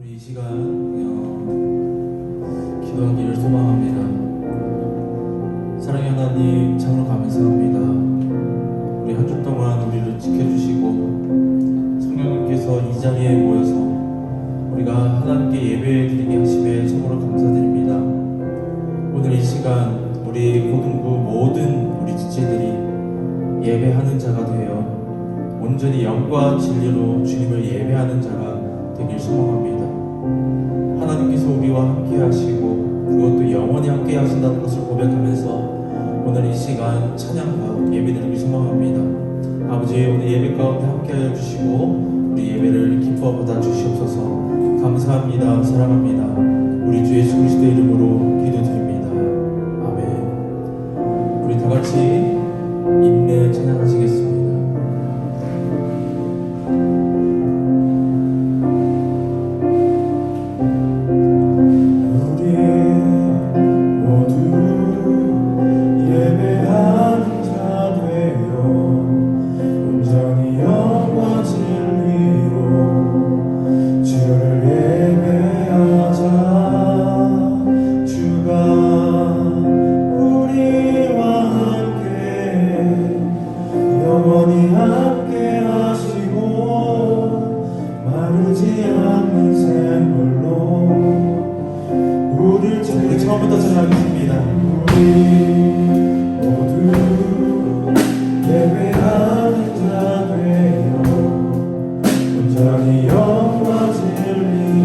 우리 이 시간 기도하기를 소망합니다. 사랑의 하나님, 참으로 감사합니다. 우리 한 주 동안 우리를 지켜주시고 성령님께서 이 자리에 모여서 우리가 하나님께 예배드리게 하심에 참으로 감사드립니다. 오늘 이 시간 우리 고등부 모든 우리 지체들이 예배하는 자가 되어 온전히 영과 진리로 주님을 예배하는 자가 되길 소망합니다. 하나님께서 우리와 함께 하시고 그것도 영원히 함께 하신다는 것을 고백하면서 오늘 이 시간 찬양과 예배드리길 소망합니다. 아버지, 오늘 예배 가운데 함께 하여 주시고 우리 예배를 기뻐 받아 주시옵소서. 감사합니다. 사랑합니다. 우리 주 예수 그리스도의 이름으로 기도드립니다. 아멘. 우리 다 같이 인내 찬양하시겠습니다. 처음부터 전하겠습니다. 우리 모두 예배하는 자 되어 온전히 영과 진리로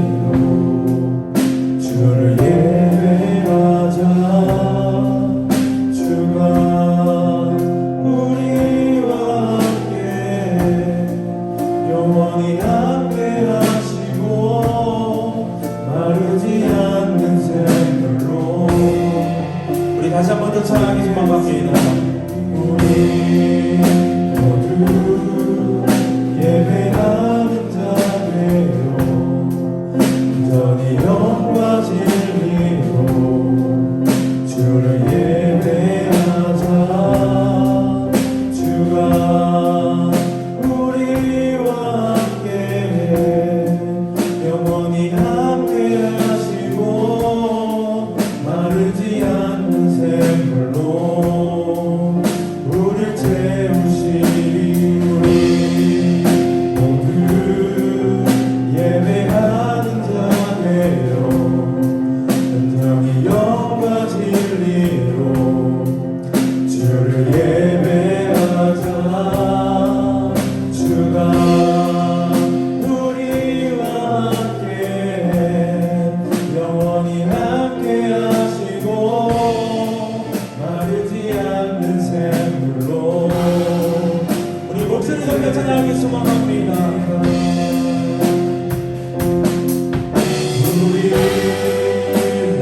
주를 예배하자. 주가 우리와 함께 영원히 함께 하시고 마르지 않는 샘물로. 우리 다시 한 번 더 찬양하기 소망합니다. 우리 모두 예배하는 자 되어 온전히 영과 진리로 주를 예배하자. 주가 우리와 함께 영원히 함께 하시고 마르지 않는 샘물로 우릴 채우시리. 우리 모두 예배하는 자 되어 온전히 영과 진리로 주를 예배하자. 주가 우리와 함께 영원히 함께 하시고 마르지 않는 샘물로. 우리 목소리 높여 찬양하기 소망합니다. 우리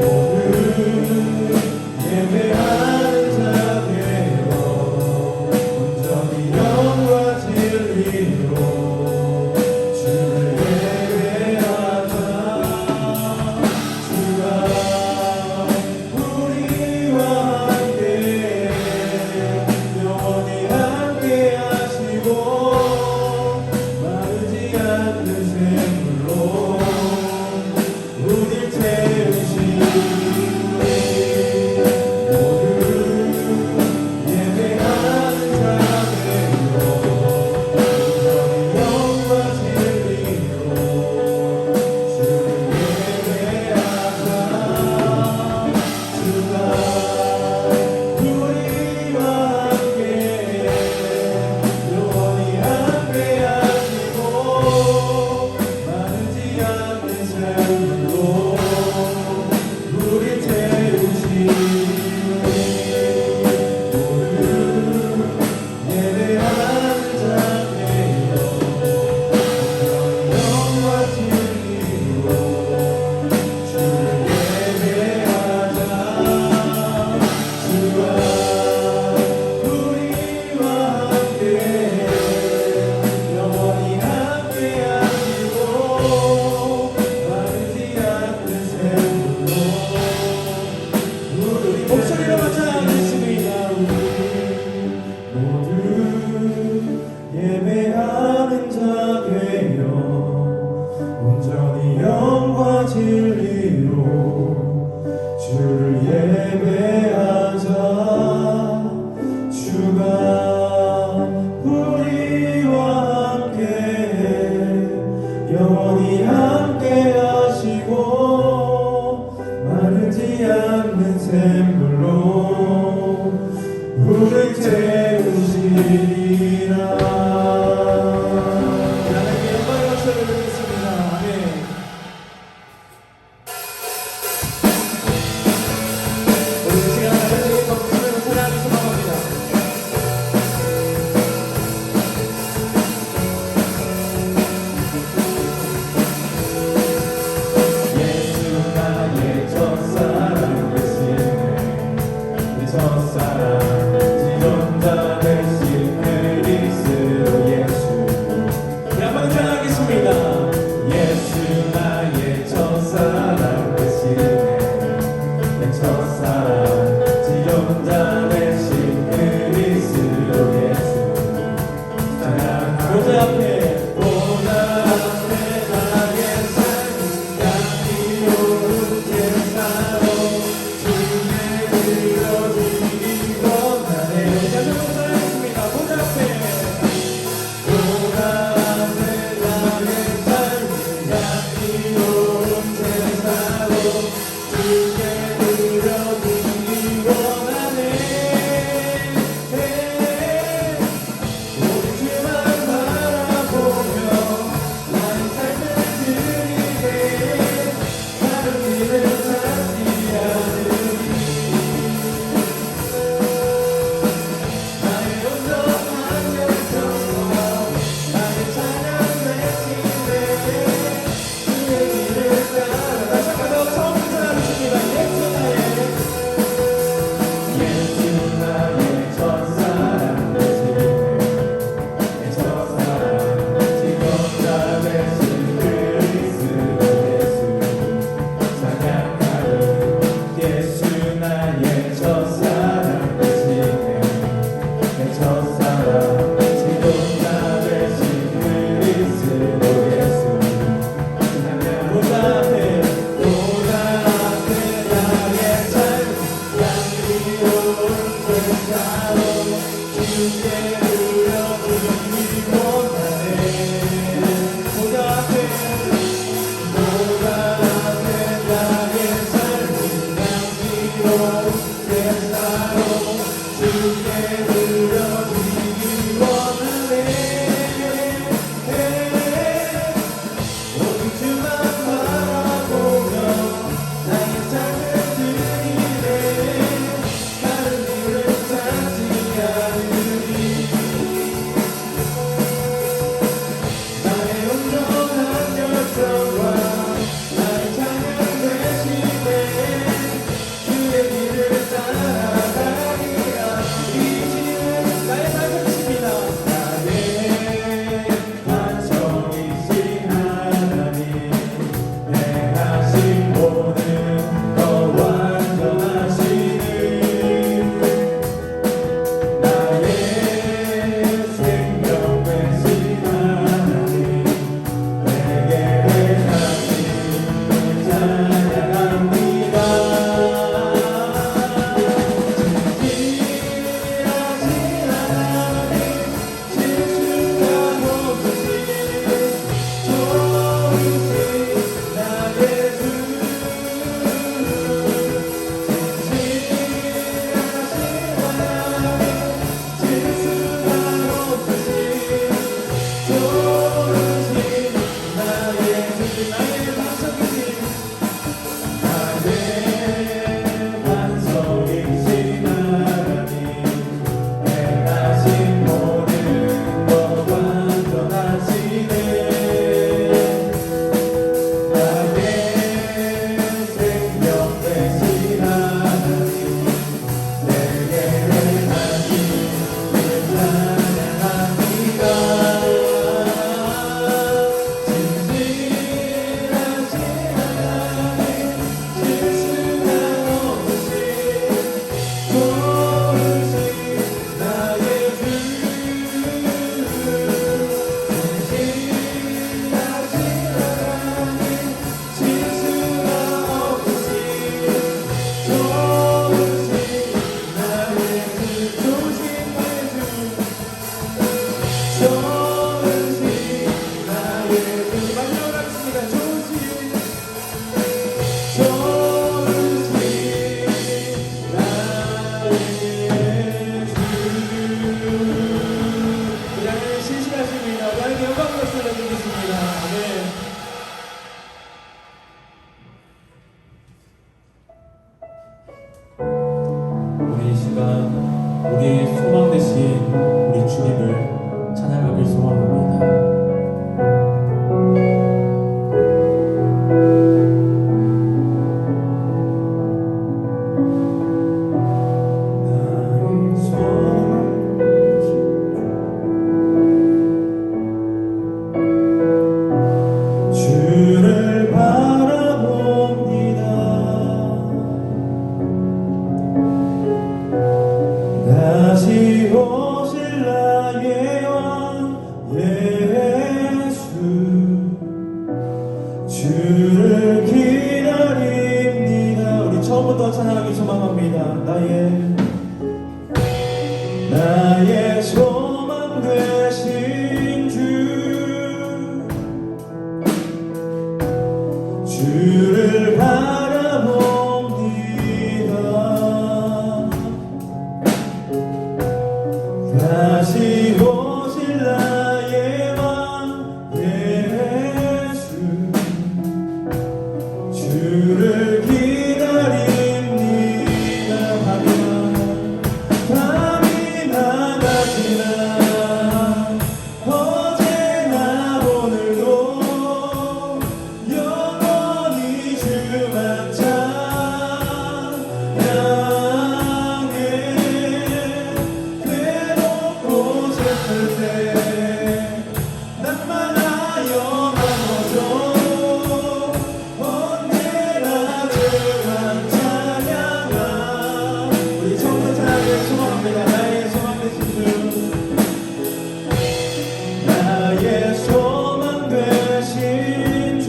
모두 예배하는 자 되어 온전히 영과 진리로 주를 예배하자. 주가 우리와 함께 영원히 함께 하시고 마르지 않는 샘물로 우릴 채우시리. 모두 예배하는 자 되어 온전히 영과 진리로 주를 예배하자. 주가 우리와 함께 영원히 함께 하시고 마르지 않는 샘물로 우릴 채우시리. 모두 예배하는 자 되어 영과 진리로 주를 예배하자. 주가 우리와 함께 영원히 함께 하시고 마르지 않는 샘물로 우리 목소리로 찬양하겠습니다. 우리 모두 예배하는 자 되어 온전히 영 불을 태우시리라. 하나님께 영광의 박수를 드리겠습니다. 아멘. 우리 이 시간 하나님의 박수를 사랑하기 소망합니다. 예수 나의 첫사랑 되시네. 내 첫사랑 지존자 되신 그리스도 예수. 우리 한번 찬양하겠습니다. 예수 나의 첫사랑 되시네. 내 첫사랑 지존자 되신 그리스도 예수. 보좌 앞에 나의 삶 향기로운 제사로 주께 드려지기 원하네. 자주 사랑했습니다. 보좌 앞에 나의 삶 향기로운 제사로 주께 드려지기 원하네. 오직 주만 바라보네. 하십니다. 하나님께 영광 박수 드리겠습니다. 아멘. 우리 이 시간 우리의 소망 되신 우리 주님을 찬양하길 소망합니다. 다시 오실 나의 왕 예수 주를 기다립니다. 우리 처음부터 찬양하기 소망합니다. 나의 소망 되신 주를 바라봅니다. 다시 오실 나의 왕 예수 주를 기다립니다. 밤이 나가지나 어제나 오늘도 영원히 주만 찬양해. 괴롭고 슬플 때 낭만하여 넘어져 언제나 주만 찬양하. 우리 처음부터 찬양을 소망합니다. 나의 소망 되신 주, 나의 소망 되신 주,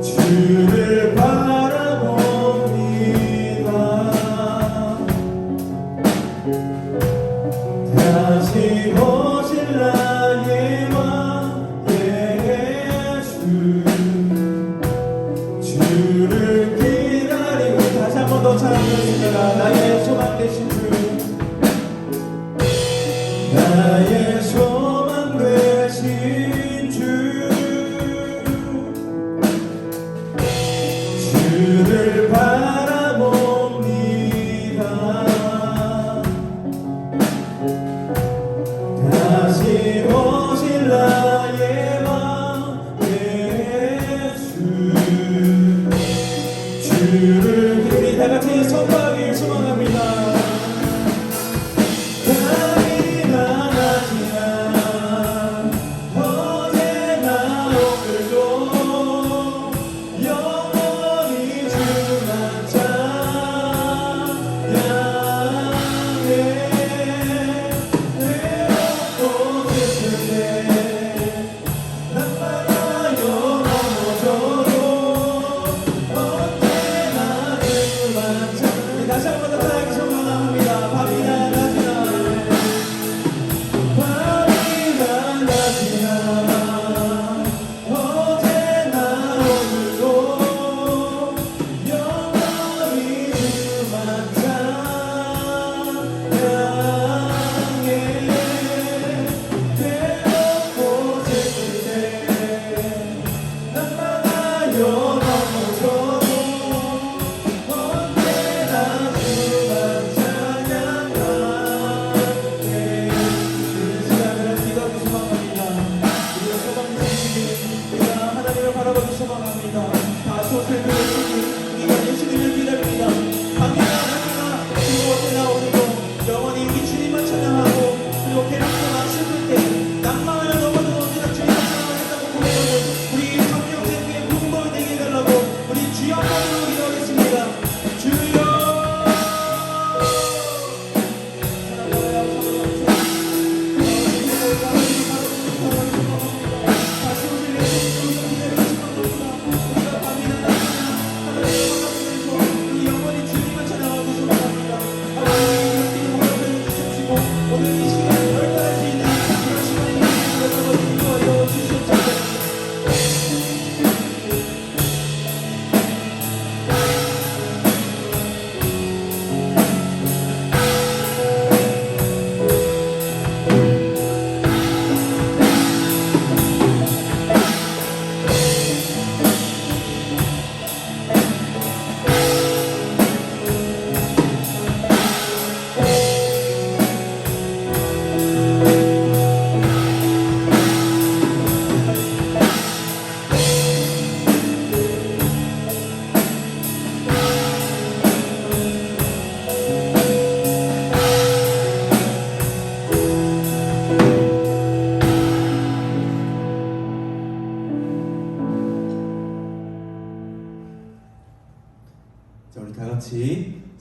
주를 바라봅니다. 다시 오실 나의 왕 예수 주를 기다리고. 다시 한 번 더 찬양하겠습니다. 나의 소망 되신 주, 나의 소망 되신 주, 주를 바라봅니다. 다시 오실 나의 왕 예수 주를. 우리 다같이 선포하길 소망합니다. 밤이 나가지나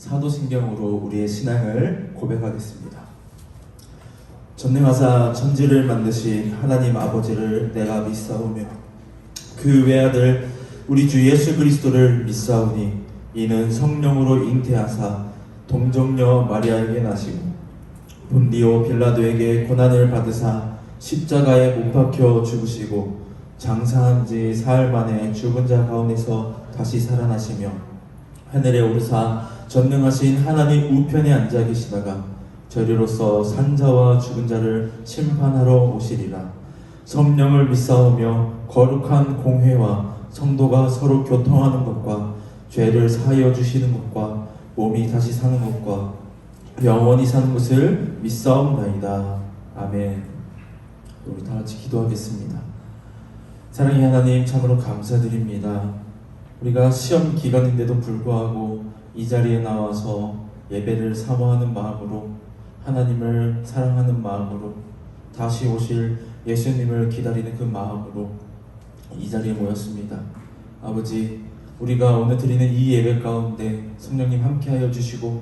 사도신경으로 우리의 신앙을 고백하겠습니다. 전능하사 천지를 만드신 하나님 아버지를 내가 믿사오며 그 외아들 우리 주 예수 그리스도를 믿사오니 이는 성령으로 잉태하사 동정녀 마리아에게 나시고 본디오 빌라도에게 고난을 받으사 십자가에 못 박혀 죽으시고 장사한 지 사흘 만에 죽은 자 가운데서 다시 살아나시며 하늘에 오르사 전능하신 하나님 우편에 앉아 계시다가 저리로서 산자와 죽은 자를 심판하러 오시리라. 성령을 믿사오며 거룩한 공회와 성도가 서로 교통하는 것과 죄를 사하여 주시는 것과 몸이 다시 사는 것과 영원히 사는 것을 믿사옵나이다. 아멘. 우리 다 같이 기도하겠습니다. 사랑의 하나님, 참으로 감사드립니다. 우리가 시험 기간인데도 불구하고 이 자리에 나와서 예배를 사모하는 마음으로, 하나님을 사랑하는 마음으로, 다시 오실 예수님을 기다리는 그 마음으로 이 자리에 모였습니다. 아버지, 우리가 오늘 드리는 이 예배 가운데 성령님 함께하여 주시고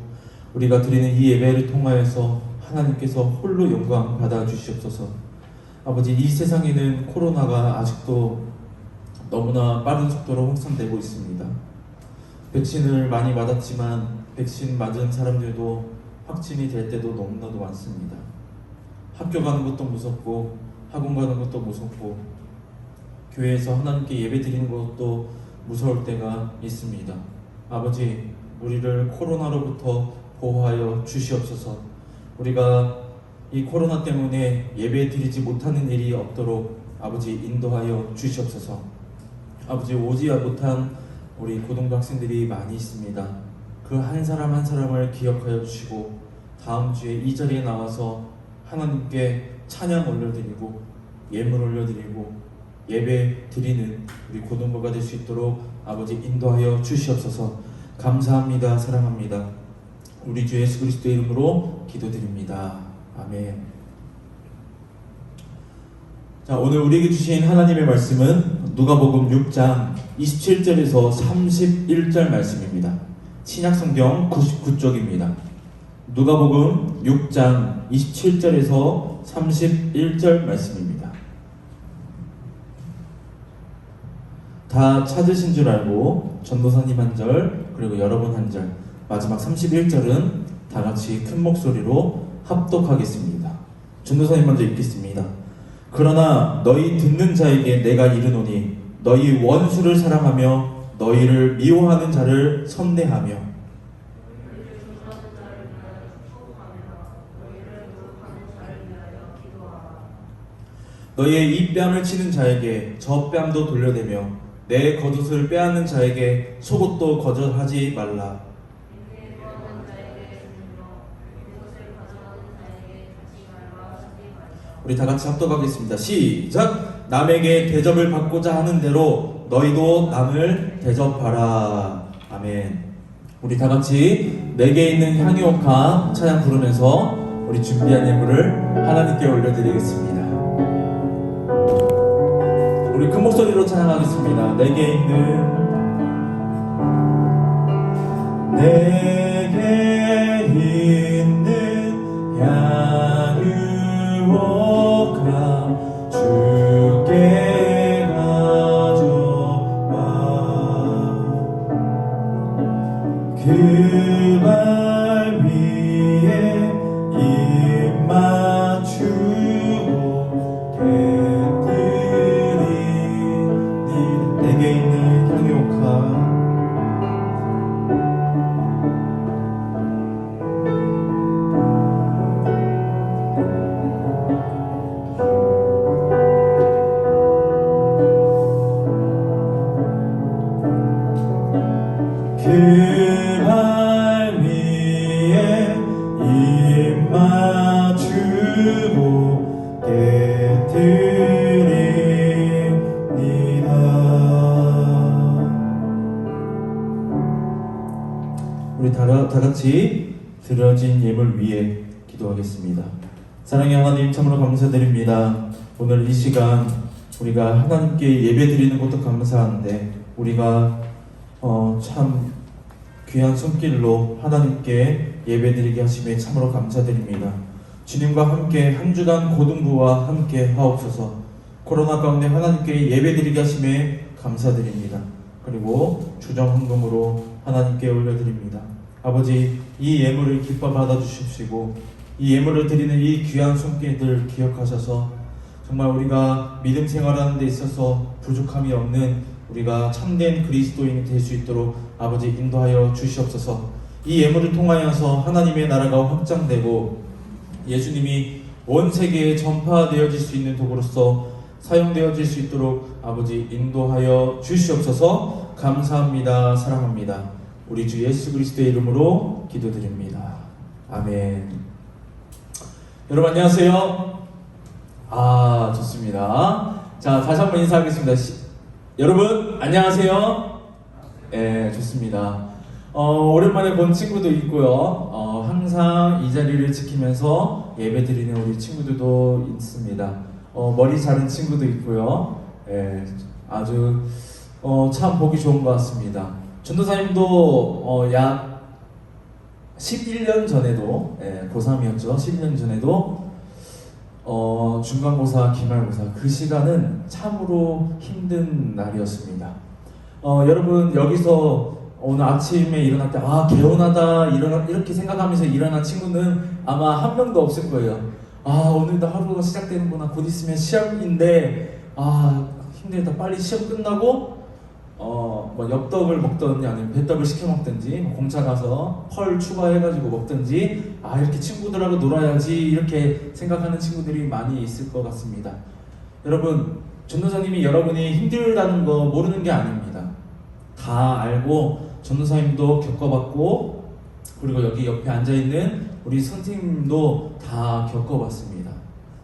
우리가 드리는 이 예배를 통하여서 하나님께서 홀로 영광 받아 주시옵소서. 아버지, 이 세상에는 코로나가 아직도 너무나 빠른 속도로 확산되고 있습니다. 백신을 많이 맞았지만 백신 맞은 사람들도 확진이 될 때도 너무나도 많습니다. 학교 가는 것도 무섭고 학원 가는 것도 무섭고 교회에서 하나님께 예배 드리는 것도 무서울 때가 있습니다. 아버지, 우리를 코로나로부터 보호하여 주시옵소서. 우리가 이 코로나 때문에 예배 드리지 못하는 일이 없도록 아버지 인도하여 주시옵소서. 아버지, 오지 못한 우리 고등학생들이 많이 있습니다. 그 한 사람 한 사람을 기억하여 주시고 다음 주에 이 자리에 나와서 하나님께 찬양 올려드리고 예물 올려드리고 예배 드리는 우리 고등부가 될 수 있도록 아버지 인도하여 주시옵소서. 감사합니다. 사랑합니다. 우리 주 예수 그리스도의 이름으로 기도드립니다. 아멘. 자, 오늘 우리에게 주신 하나님의 말씀은 누가복음 6장 27절에서 31절 말씀입니다. 신약성경 99쪽입니다. 누가복음 6장 27절에서 31절 말씀입니다. 다 찾으신 줄 알고 전도사님 한 절, 그리고 여러분 한 절, 마지막 31절은 다 같이 큰 목소리로 합독하겠습니다. 전도사님 먼저 읽겠습니다. 그러나 너희 듣는 자에게 내가 이르노니 너희 원수를 사랑하며 너희를 미워하는 자를 선대하며 너희의 이 뺨을 치는 자에게 저 뺨도 돌려대며 내 겉옷을 빼앗는 자에게 속옷도 거절하지 말라. 우리 다 같이 합독하겠습니다. 시작! 남에게 대접을 받고자 하는 대로 너희도 남을 대접하라. 아멘. 우리 다 같이 내게 있는 향유옥화 찬양 부르면서 우리 준비한 예물을 하나님께 올려드리겠습니다. 우리 큰 목소리로 찬양하겠습니다. 내게 있는 향유옥화 주께 가져와 그 발 위에 입 맞추고 곁들이니 내게 있는 향유옥화 그 발 위에 입 맞추고 깨뜨리니라. 우리 다 같이 드려진 예물 위에 기도하겠습니다. 사랑의 하나님, 참으로 감사드립니다. 오늘 이 시간 우리가 하나님께 예배 드리는 것도 감사한데 우리가 참 귀한 손길로 하나님께 예배드리게 하심에 참으로 감사드립니다. 주님과 함께 한 주간 고등부와 함께 하옵소서. 코로나 가운데 하나님께 예배드리게 하심에 감사드립니다. 그리고 주정헌금으로 하나님께 올려드립니다. 아버지, 이 예물을 기뻐 받아주십시고 이 예물을 드리는 이 귀한 손길들 기억하셔서 정말 우리가 믿음 생활하는 데 있어서 부족함이 없는 우리가 참된 그리스도인이 될 수 있도록 아버지 인도하여 주시옵소서. 이 예물을 통하여서 하나님의 나라가 확장되고 예수님이 온 세계에 전파되어질 수 있는 도구로서 사용되어질 수 있도록 아버지 인도하여 주시옵소서. 감사합니다. 사랑합니다. 우리 주 예수 그리스도의 이름으로 기도드립니다. 아멘. 여러분 안녕하세요. 좋습니다. 자, 다시 한번 인사하겠습니다. 여러분 안녕하세요. 네, 좋습니다. 오랜만에 본 친구도 있고요. 항상 이 자리를 지키면서 예배 드리는 우리 친구들도 있습니다. 머리 자른 친구도 있고요. 아주 참 보기 좋은 것 같습니다. 전도사님도 약 11년 전에도 고3이었죠. 11년 전에도 중간고사, 기말고사 그 시간은 참으로 힘든 날이었습니다. 여러분 여기서 오늘 아침에 일어날 때 개운하다 이렇게 생각하면서 일어난 친구는 아마 한 명도 없을 거예요. 오늘도 하루가 시작되는구나. 곧 있으면 시험인데 힘들다. 빨리 시험 끝나고 뭐 엽떡을 먹든지 아니면 배떡을 시켜 먹든지 공차 가서 펄 추가해가지고 먹든지 이렇게 친구들하고 놀아야지 이렇게 생각하는 친구들이 많이 있을 것 같습니다. 여러분, 전도사님이 여러분이 힘들다는 거 모르는 게 아닙니다. 다 알고 전도사님도 겪어봤고 그리고 여기 옆에 앉아있는 우리 선생님도 다 겪어봤습니다.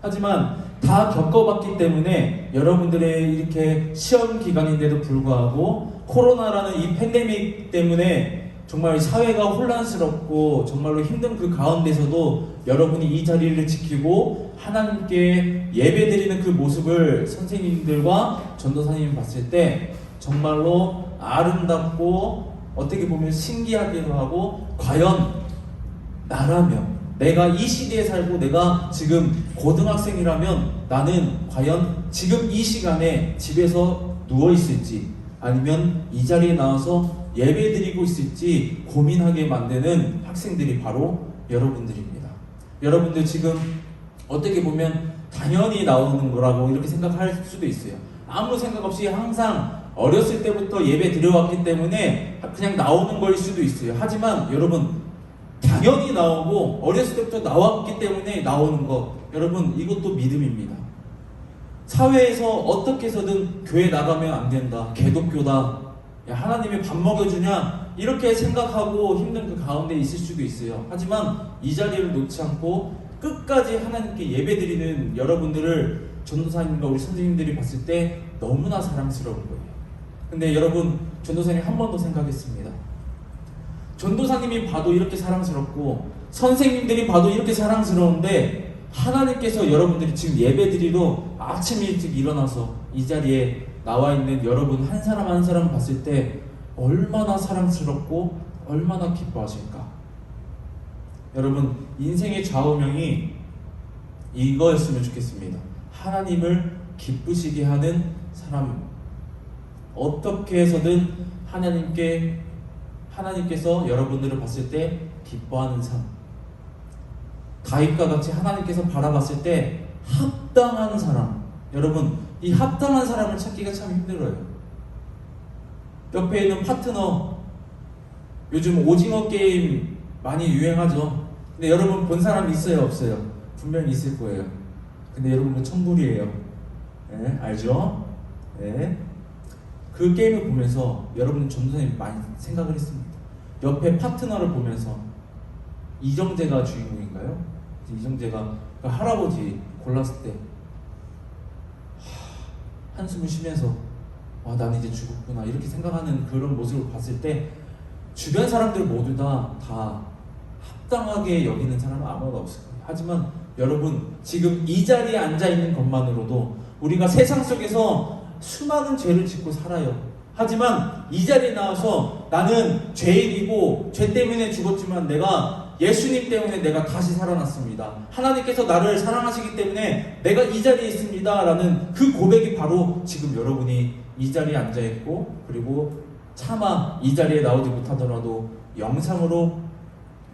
하지만 다 겪어봤기 때문에 여러분들의 이렇게 시험 기간인데도 불구하고 코로나라는 이 팬데믹 때문에 정말 사회가 혼란스럽고 정말로 힘든 그 가운데서도 여러분이 이 자리를 지키고 하나님께 예배드리는 그 모습을 선생님들과 전도사님이 봤을 때 정말로 아름답고 어떻게 보면 신기하기도 하고 과연 나라면 내가 이 시대에 살고 내가 지금 고등학생이라면 나는 과연 지금 이 시간에 집에서 누워있을지 아니면 이 자리에 나와서 예배드리고 있을지 고민하게 만드는 학생들이 바로 여러분들입니다. 여러분들 지금 어떻게 보면 당연히 나오는 거라고 이렇게 생각할 수도 있어요. 아무 생각 없이 항상 어렸을 때부터 예배 드려왔기 때문에 그냥 나오는 거일 수도 있어요. 하지만 여러분 당연히 나오고 어렸을 때부터 나왔기 때문에 나오는 것, 여러분 이것도 믿음입니다. 사회에서 어떻게 해서든 교회 나가면 안 된다, 개독교다, 하나님이 밥 먹여주냐 이렇게 생각하고 힘든 그 가운데 있을 수도 있어요. 하지만 이 자리를 놓지 않고 끝까지 하나님께 예배드리는 여러분들을 전도사님과 우리 선생님들이 봤을 때 너무나 사랑스러운 거예요. 근데 여러분, 전도사님 한 번 더 생각했습니다. 전도사님이 봐도 이렇게 사랑스럽고 선생님들이 봐도 이렇게 사랑스러운데 하나님께서 여러분들이 지금 예배드리러 아침 일찍 일어나서 이 자리에 나와 있는 여러분 한 사람 한 사람 봤을 때 얼마나 사랑스럽고 얼마나 기뻐하실까? 여러분, 인생의 좌우명이 이거였으면 좋겠습니다. 하나님을 기쁘시게 하는 사람. 어떻게 해서든 하나님께서 여러분들을 봤을 때 기뻐하는 삶. 다윗과 같이 하나님께서 바라봤을 때 합당한 사람. 여러분, 이 합당한 사람을 찾기가 참 힘들어요. 옆에 있는 파트너, 요즘 오징어 게임 많이 유행하죠. 근데 여러분 본 사람 있어요, 없어요? 분명히 있을 거예요. 근데 여러분 그 천불이에요. 네, 알죠? 네. 그 게임을 보면서 여러분 전도사님 많이 생각을 했습니다. 옆에 파트너를 보면서 이정재가 주인공인가요? 이정재가 그 할아버지 골랐을 때 한숨을 쉬면서 난 이제 죽었구나 이렇게 생각하는 그런 모습을 봤을 때 주변 사람들 모두 다 합당하게 여기는 사람은 아무도 없을 거예요. 하지만 여러분 지금 이 자리에 앉아있는 것만으로도 우리가 세상 속에서 수많은 죄를 짓고 살아요. 하지만 이 자리에 나와서 나는 죄인이고 죄 때문에 죽었지만 내가 예수님 때문에 내가 다시 살아났습니다. 하나님께서 나를 사랑하시기 때문에 내가 이 자리에 있습니다. 라는 그 고백이 바로 지금 여러분이 이 자리에 앉아있고, 그리고 차마 이 자리에 나오지 못하더라도 영상으로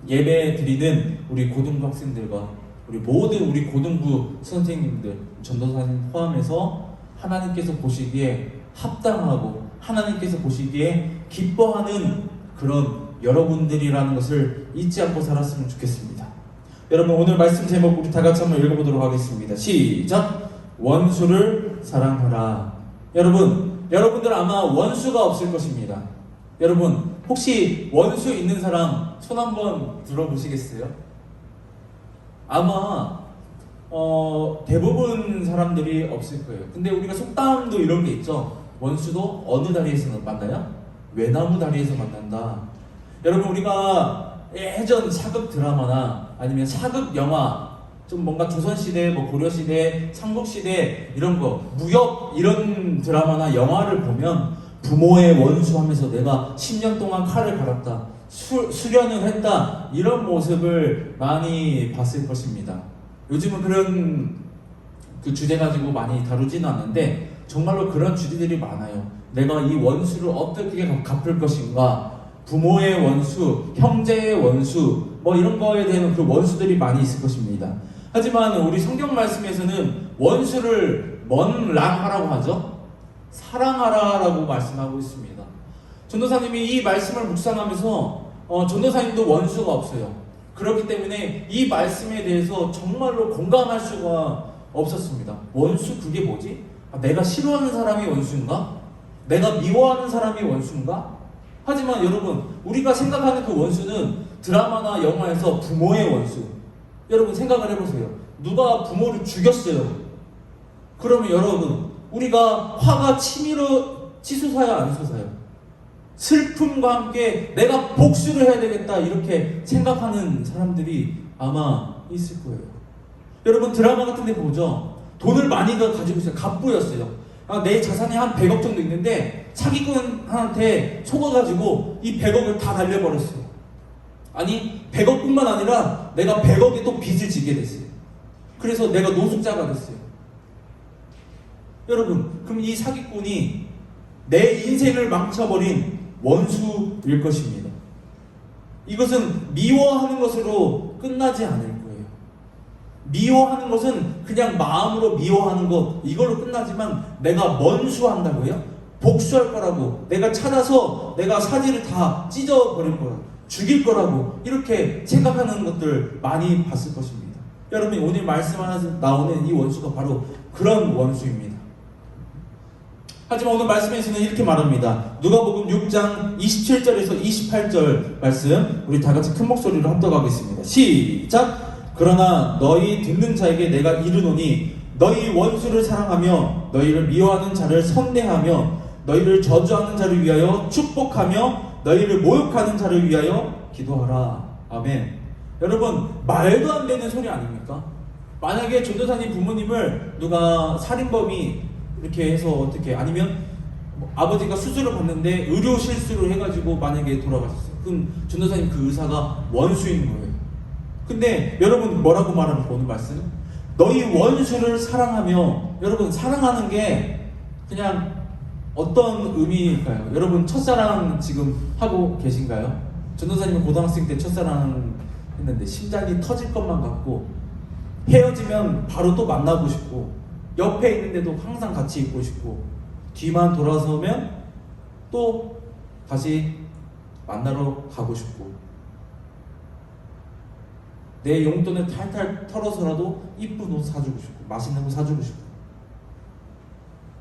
예배 드리는 우리 고등부 학생들과 우리 모든 우리 고등부 선생님들, 전도사님 포함해서 하나님께서 보시기에 합당하고 하나님께서 보시기에 기뻐하는 그런 여러분들이라는 것을 잊지 않고 살았으면 좋겠습니다. 여러분, 오늘 말씀 제목 우리 다 같이 한번 읽어보도록 하겠습니다. 시작! 원수를 사랑하라. 여러분들 아마 원수가 없을 것입니다. 여러분, 혹시 원수 있는 사람 손 한번 들어보시겠어요? 아마 대부분 사람들이 없을 거예요. 근데 우리가 속담도 이런 게 있죠. 원수도 어느 다리에서 만나요? 외나무 다리에서 만난다. 여러분, 우리가 예전 사극 드라마나 아니면 사극 영화, 좀 뭔가 조선시대, 뭐 고려시대, 삼국시대 이런 거, 무협 이런 드라마나 영화를 보면 부모의 원수 하면서 내가 10년 동안 칼을 갈았다, 수련을 했다, 이런 모습을 많이 봤을 것입니다. 요즘은 그런 그 주제 가지고 많이 다루지는 않는데 정말로 그런 주제들이 많아요. 내가 이 원수를 어떻게 갚을 것인가, 부모의 원수, 형제의 원수, 뭐 이런 거에 대한 그 원수들이 많이 있을 것입니다. 하지만 우리 성경 말씀에서는 원수를 먼랑하라고 하죠. 사랑하라라고 말씀하고 있습니다. 전도사님이 이 말씀을 묵상하면서 전도사님도 원수가 없어요. 그렇기 때문에 이 말씀에 대해서 정말로 공감할 수가 없었습니다. 원수 그게 뭐지? 내가 싫어하는 사람이 원수인가? 내가 미워하는 사람이 원수인가? 하지만 여러분, 우리가 생각하는 그 원수는 드라마나 영화에서 부모의 원수. 여러분 생각을 해보세요. 누가 부모를 죽였어요. 그러면 여러분, 우리가 화가 치솟아요, 안 솟아요? 슬픔과 함께 내가 복수를 해야 되겠다, 이렇게 생각하는 사람들이 아마 있을 거예요. 여러분, 드라마 같은 데 보죠. 돈을 많이 가지고 있어요. 갑부였어요. 내 자산이 한 100억 정도 있는데 사기꾼한테 속아가지고 이 100억을 다 날려버렸어요. 아니, 100억뿐만 아니라 내가 100억에 또 빚을 지게 됐어요. 그래서 내가 노숙자가 됐어요. 여러분, 그럼 이 사기꾼이 내 인생을 망쳐버린 원수일 것입니다. 이것은 미워하는 것으로 끝나지 않을 거예요. 미워하는 것은 그냥 마음으로 미워하는 것, 이걸로 끝나지만 내가 먼수한다고요? 복수할 거라고, 내가 찾아서 내가 사지를 다 찢어버릴 거라고, 죽일 거라고, 이렇게 생각하는 것들 많이 봤을 것입니다. 여러분, 오늘 말씀하면서 나오는 이 원수가 바로 그런 원수입니다. 하지만 오늘 말씀에서는 이렇게 말합니다. 누가복음 6장 27절에서 28절 말씀, 우리 다 같이 큰 목소리로 합독하겠습니다. 시작! 그러나 너희 듣는 자에게 내가 이르노니 너희 원수를 사랑하며 너희를 미워하는 자를 선대하며 너희를 저주하는 자를 위하여 축복하며 너희를 모욕하는 자를 위하여 기도하라. 아멘. 여러분, 말도 안 되는 소리 아닙니까? 만약에 전도사님 부모님을 누가 살인범이 이렇게 해서 어떻게, 아니면 아버지가 수술을 받는데 의료 실수를 해가지고 만약에 돌아가셨어요. 그럼 전도사님 그 의사가 원수인 거예요. 근데 여러분 뭐라고 말합니까? 오늘 말씀, 너희 원수를 사랑하며, 여러분 사랑하는 게 그냥 어떤 의미일까요? 여러분 첫사랑 지금 하고 계신가요? 전도사님은 고등학생 때 첫사랑 했는데 심장이 터질 것만 같고, 헤어지면 바로 또 만나고 싶고, 옆에 있는데도 항상 같이 있고 싶고, 뒤만 돌아서면 또 다시 만나러 가고 싶고, 내 용돈을 탈탈 털어서라도 이쁜 옷 사주고 싶고, 맛있는 거 사주고 싶고,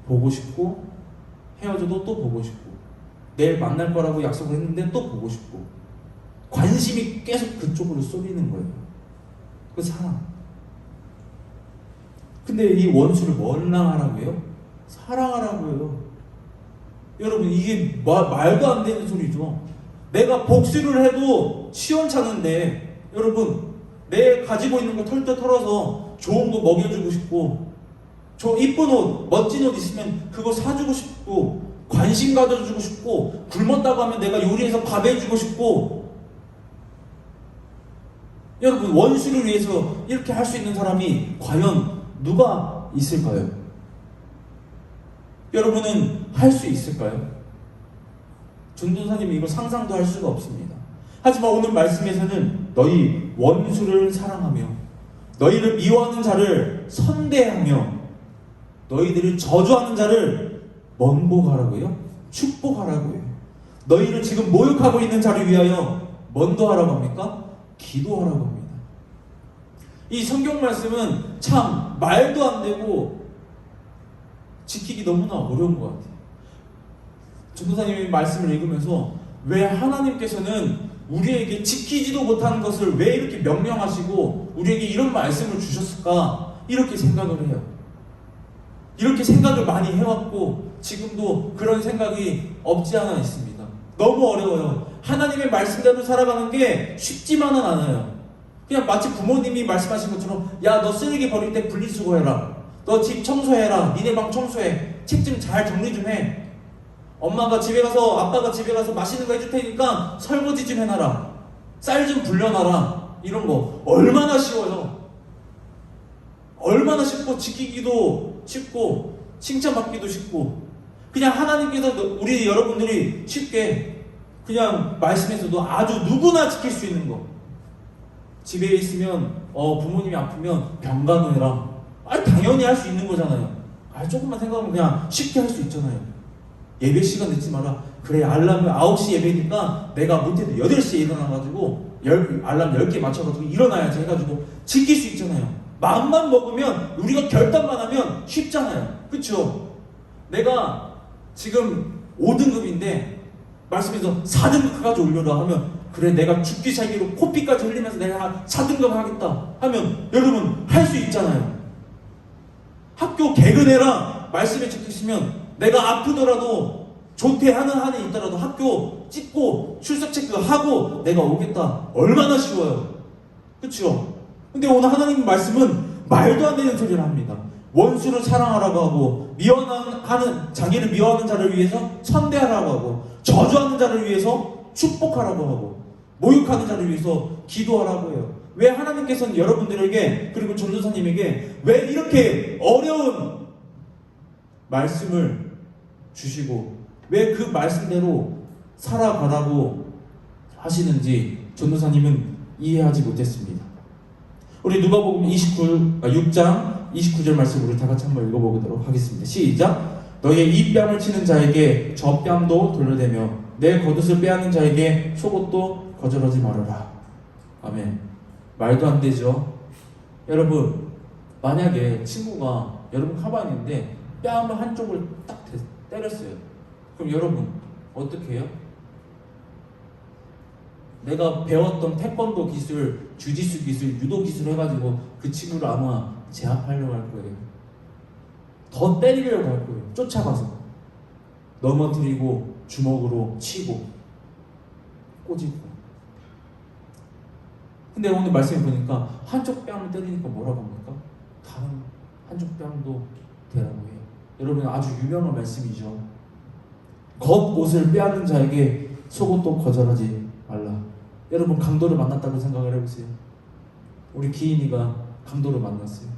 보고 싶고, 헤어져도 또 보고 싶고, 내일 만날 거라고 약속을 했는데 또 보고 싶고, 관심이 계속 그쪽으로 쏠리는 거예요. 그 사랑. 근데 이 원수를 원랑하라고요? 사랑하라고요. 여러분, 이게 말도 안 되는 소리죠. 내가 복수를 해도 시원찮은데, 여러분, 내 가지고 있는 거 털털 털어서 좋은 거 먹여주고 싶고, 저 이쁜 옷, 멋진 옷 있으면 그거 사주고 싶고, 관심 가져주고 싶고, 굶었다고 하면 내가 요리해서 밥 해주고 싶고. 여러분, 원수를 위해서 이렇게 할 수 있는 사람이 과연 누가 있을까요? 여러분은 할 수 있을까요? 전도사님이 이거 상상도 할 수가 없습니다. 하지만 오늘 말씀에서는 너희 원수를 사랑하며 너희를 미워하는 자를 선대하며 너희들을 저주하는 자를 먼복하라고요? 축복하라고요. 너희를 지금 모욕하고 있는 자를 위하여 먼저 하라고 합니까? 기도하라고 합니다. 이 성경 말씀은 참 말도 안 되고 지키기 너무나 어려운 것 같아요. 전도사님이 말씀을 읽으면서 왜 하나님께서는 우리에게 지키지도 못하는 것을 왜 이렇게 명령하시고 우리에게 이런 말씀을 주셨을까? 이렇게 생각을 해요. 이렇게 생각을 많이 해왔고 지금도 그런 생각이 없지 않아 있습니다. 너무 어려워요. 하나님의 말씀대로 살아가는 게 쉽지만은 않아요. 그냥 마치 부모님이 말씀하신 것처럼 야, 너 쓰레기 버릴 때 분리수거해라. 너 집 청소해라. 니네 방 청소해. 책 좀 잘 정리 좀 해. 엄마가 집에 가서, 아빠가 집에 가서 맛있는 거 해줄 테니까 설거지 좀 해놔라. 쌀 좀 불려놔라. 이런 거 얼마나 쉬워요. 얼마나 쉽고 지키기도 쉽고 칭찬받기도 쉽고. 그냥 하나님께서 우리 여러분들이 쉽게 그냥 말씀에서도 아주 누구나 지킬 수 있는 거. 집에 있으면 부모님이 아프면 병간호해라. 당연히 할 수 있는 거잖아요. 조금만 생각하면 그냥 쉽게 할 수 있잖아요. 예배 시간 늦지 마라. 그래, 알람을 9시 예배니까 내가 못해도 8시에 일어나가지고 알람 10개 맞춰가지고 일어나야지 해가지고 지킬 수 있잖아요. 마음만 먹으면, 우리가 결단만 하면 쉽잖아요. 그쵸? 내가 지금 5등급인데 말씀에서 4등급까지 올려라 하면 그래, 내가 죽기 살기로 코피까지 흘리면서 내가 4등급 하겠다 하면 여러분 할 수 있잖아요. 학교 개근해라 말씀에 적혀있으면 내가 아프더라도 조퇴하는 한이 있더라도 학교 찍고 출석 체크하고 내가 오겠다. 얼마나 쉬워요. 그쵸? 근데 오늘 하나님 말씀은 말도 안 되는 소리를 합니다. 원수를 사랑하라고 하고 자기를 미워하는 자를 위해서 선대하라고 하고 저주하는 자를 위해서 축복하라고 하고 모욕하는 자를 위해서 기도하라고 해요. 왜 하나님께서는 여러분들에게 그리고 전도사님에게 왜 이렇게 어려운 말씀을 주시고 왜 그 말씀대로 살아가라고 하시는지 전도사님은 이해하지 못했습니다. 우리 누가복음 6장 29절 말씀 우리 다 같이 한번 읽어보도록 하겠습니다. 시작. 너의 이 뺨을 치는 자에게 저 뺨도 돌려대며 내 겉옷을 빼앗는 자에게 속옷도 거절하지 말아라. 아멘. 말도 안 되죠. 여러분, 만약에 친구가 여러분 가만히 있는데 뺨 한쪽을 딱 때렸어요. 그럼 여러분 어떻게 해요? 내가 배웠던 태권도 기술, 주짓수 기술, 유도 기술 해가지고 그 친구를 아마 제압하려고 할 거예요. 더 때리려고 할 거예요. 쫓아가서 넘어뜨리고 주먹으로 치고 꼬집고. 근데 오늘 말씀해 보니까 한쪽 뺨을 때리니까 뭐라고 합니까? 다른 한쪽 뺨도 되라고 해요. 여러분 아주 유명한 말씀이죠. 겉옷을 빼앗는 자에게 속옷도 거절하지 말라. 여러분 강도를 만났다고 생각을 해보세요. 우리 기인이가 강도를 만났어요.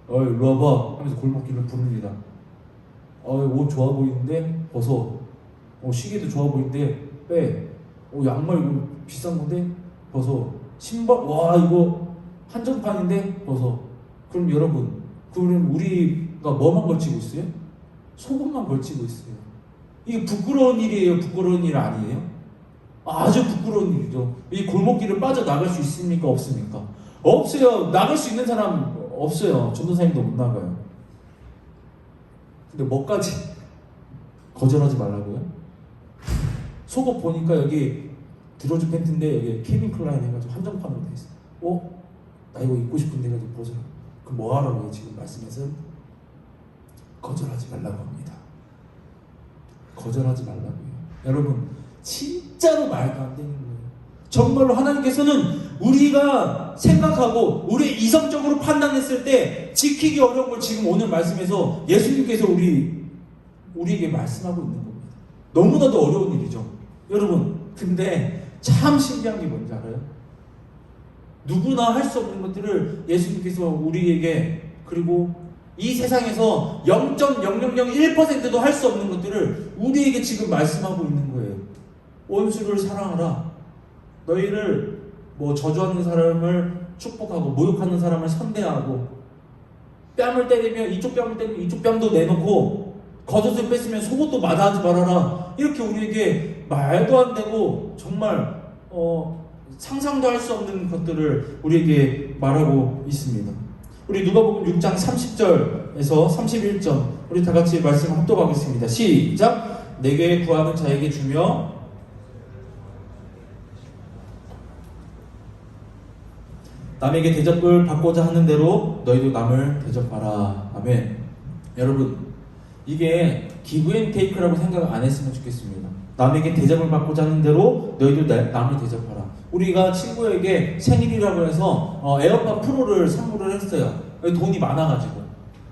일로 와봐 하면서 골목길로 부릅니다. 옷 좋아 보이는데 벗어. 시계도 좋아 보이는데 빼. 양말 이거 비싼 건데 벗어. 신발 와 이거 한정판인데 벗어. 그럼 여러분 그럼 우리가 뭐만 걸치고 있어요? 속옷만 걸치고 있어요. 이게 부끄러운 일이에요? 부끄러운 일 아니에요? 아주 부끄러운 일이죠. 이 골목길을 빠져나갈 수 있습니까? 없습니까? 없어요. 나갈 수 있는 사람 없어요. 전도사님도 못 나가요. 근데 뭐까지 거절하지 말라고요? 속옷 보니까 여기 드로즈 팬티인데 여기 케빈 클라인 해가지고 한정판으로 돼 있어. 나 이거 입고 싶은데 해가지고 벗어요. 그럼 뭐 하라고요? 지금 말씀에서 거절하지 말라고 합니다. 거절하지 말라고요. 여러분 진짜로 말도 안 되는 거예요. 정말로 하나님께서는 우리가 생각하고 우리 이성적으로 판단했을 때 지키기 어려운 걸 지금 오늘 말씀에서 예수님께서 우리에게 말씀하고 있는 겁니다. 너무나도 어려운 일이죠. 여러분, 근데 참 신기한 게 뭔지 알아요? 누구나 할 수 없는 것들을 예수님께서 우리에게, 그리고 이 세상에서 0.0001%도 할 수 없는 것들을 우리에게 지금 말씀하고 있는 거예요. 원수를 사랑하라. 너희를 저주하는 사람을 축복하고 모욕하는 사람을 선대하고, 뺨을 때리면 이쪽 뺨을 때리면 이쪽 뺨도 내놓고, 겉옷을 뺐으면 속옷도 마다하지 말아라. 이렇게 우리에게 말도 안 되고 정말 상상도 할 수 없는 것들을 우리에게 말하고 있습니다. 우리 누가복음 6장 30절에서 31절 우리 다 같이 말씀 합독하겠습니다. 시작. 내게 구하는 자에게 주며 남에게 대접을 받고자 하는 대로 너희도 남을 대접하라. 아멘. 여러분, 이게 기브앤테이크라고 생각 안 했으면 좋겠습니다. 남에게 대접을 받고자 하는 대로 너희도 남을 대접하라. 우리가 친구에게 생일이라고 해서 에어팟 프로를 선물을 했어요. 돈이 많아가지고.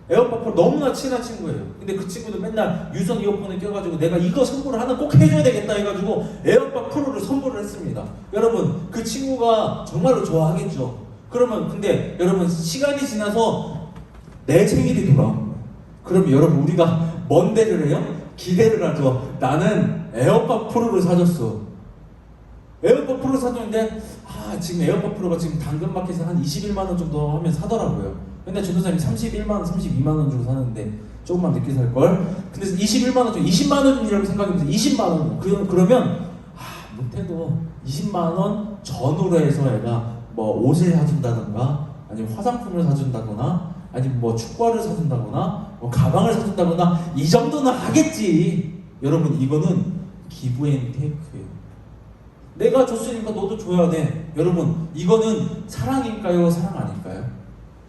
에어팟 프로 너무나 친한 친구예요. 근데 그 친구도 맨날 유선 이어폰을 껴가지고 내가 이거 선물을 하나 꼭 해줘야 되겠다 해가지고 에어팟 프로를 선물을 했습니다. 여러분, 그 친구가 정말로 좋아하겠죠. 그러면 근데 여러분, 시간이 지나서 내 생일이 돌아온 거예요. 그럼 여러분, 우리가 뭔 데를 해요? 기대를 하죠. 나는 에어팟 프로를 사줬어. 에어팟 프로를 사줬는데 지금 에어팟 프로가 지금 당근마켓에서 한 21만원 정도 하면 사더라고요. 근데 전도사님이 31만원, 32만원 주고 사는데 조금만 늦게 살걸. 근데 21만원 중 20만원이라고 생각해보세요. 20만원. 그러면 못해도 20만원 전후로 해서 애가 옷을 사준다던가, 아니면 화장품을 사준다거나, 아니면 축구화를 사준다거나, 가방을 사준다거나, 이 정도는 하겠지. 여러분, 이거는 기브앤테이크예요. 내가 줬으니까 너도 줘야 돼. 여러분, 이거는 사랑일까요? 사랑 아닐까요?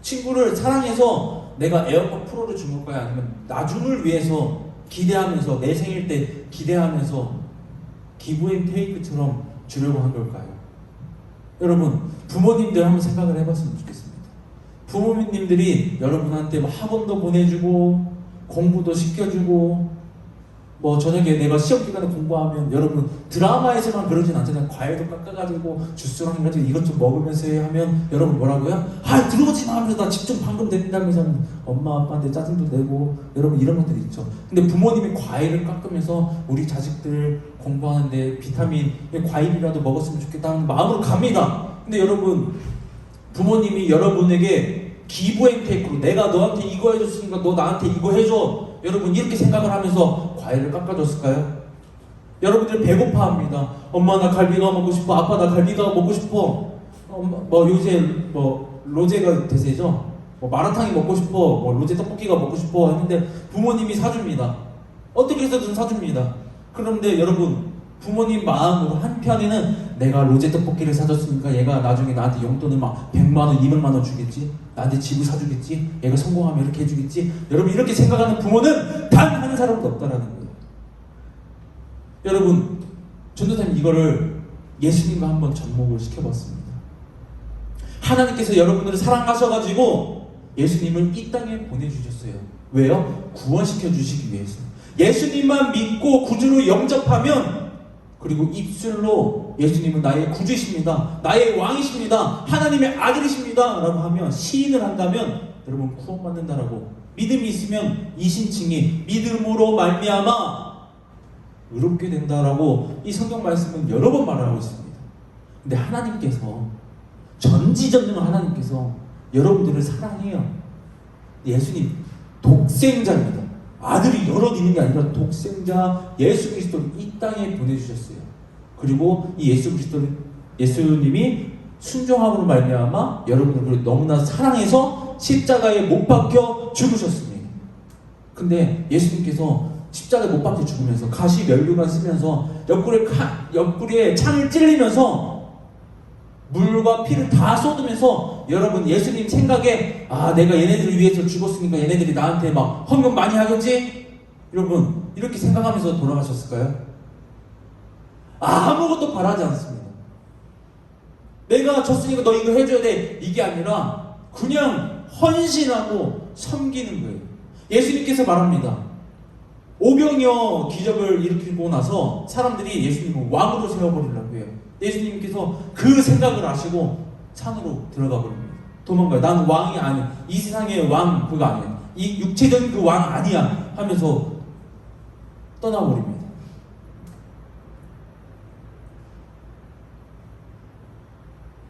친구를 사랑해서 내가 에어팟 프로를 준 걸까요? 아니면 나중을 위해서 기대하면서, 내 생일 때 기대하면서 기브앤테이크처럼 주려고 한 걸까요? 여러분, 부모님들 한번 생각을 해봤으면 좋겠습니다. 부모님들이 여러분한테 학원도 보내주고 공부도 시켜주고, 저녁에 내가 시험 기간에 공부하면, 여러분 드라마에서만 그러진 않잖아요. 과일도 깎아가지고 주스랑 해가지고 이것 좀 먹으면서 하면 여러분 뭐라고요? 들어오지 마 하면서 나 집 좀 방금 냈다면서 엄마 아빠한테 짜증도 내고, 여러분 이런 것들이 있죠. 근데 부모님이 과일을 깎으면서 우리 자식들 공부하는데 비타민 과일이라도 먹었으면 좋겠다는 마음으로 갑니다. 근데 여러분, 부모님이 여러분에게 기브앤테이크로 내가 너한테 이거 해줬으니까 너 나한테 이거 해줘, 여러분 이렇게 생각을 하면서 과일을 깎아줬을까요? 여러분들 배고파합니다. 엄마 나 갈비가 먹고 싶어. 아빠 나 갈비가 먹고 싶어. 요새 로제가 대세죠. 마라탕이 먹고 싶어. 로제 떡볶이가 먹고 싶어 했는데 부모님이 사줍니다. 어떻게 해서든 사줍니다. 그런데 여러분, 부모님 마음으로 한편에는 내가 로제 떡볶이를 사줬으니까 얘가 나중에 나한테 용돈을 100만원, 200만원 주겠지? 나한테 집을 사주겠지? 얘가 성공하면 이렇게 해주겠지? 여러분, 이렇게 생각하는 부모는 단 한 사람도 없다라는 거예요. 여러분, 전도사님 이거를 예수님과 한번 접목을 시켜봤습니다. 하나님께서 여러분들을 사랑하셔가지고 예수님을 이 땅에 보내주셨어요. 왜요? 구원시켜 주시기 위해서. 예수님만 믿고 구주로 영접하면, 그리고 입술로 예수님은 나의 구주이십니다, 나의 왕이십니다, 하나님의 아들이십니다 라고 하면, 시인을 한다면 여러분 구원받는다라고, 믿음이 있으면 이신칭이 믿음으로 말미암아 의롭게 된다라고 이 성경 말씀은 여러 번 말하고 있습니다. 근데 하나님께서, 전지전능 하나님께서 여러분들을 사랑해요. 예수님 독생자입니다. 아들이 여럿 있는 게 아니라 독생자 예수 그리스도를 이 땅에 보내주셨어요. 그리고 이 예수님이 순종함으로 말미암아 여러분들을 너무나 사랑해서 십자가에 못 박혀 죽으셨습니다. 근데 예수님께서 십자가에 못 박혀 죽으면서 가시 면류관 쓰면서 옆구리에 창을 찔리면서 물과 피를 다 쏟으면서, 여러분 예수님 생각에 내가 얘네들을 위해서 죽었으니까 얘네들이 나한테 헌금 많이 하겠지? 여러분 이렇게 생각하면서 돌아가셨을까요? 아무것도 바라지 않습니다. 내가 졌으니까 너 이거 해줘야 돼, 이게 아니라 그냥 헌신하고 섬기는 거예요. 예수님께서 말합니다. 오병이어 기적을 일으키고 나서 사람들이 예수님을 왕으로 세워버리려고 해요. 예수님께서 그 생각을 아시고 산으로 들어가 버립니다. 도망가요. 난 왕이 아니야. 이 세상의 왕 그거 아니야. 이 육체적인 그 왕 아니야 하면서 떠나버립니다.